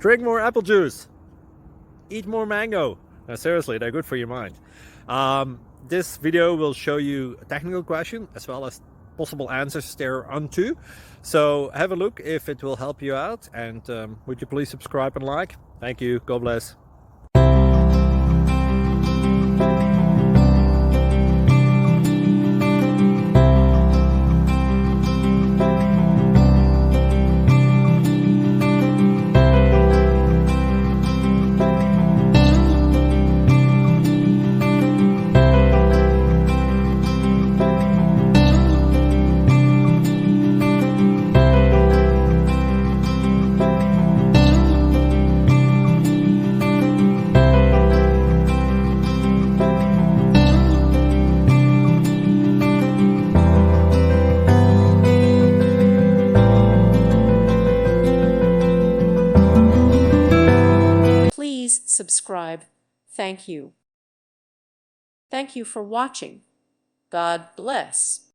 Drink more apple juice. Eat more mango. No, seriously, they're good for your mind. This video will show you a technical question as well as possible answers thereunto. So have a look if it will help you out, and would you please subscribe and like? Thank you. God bless. Please subscribe. Thank you. Thank you for watching. God bless.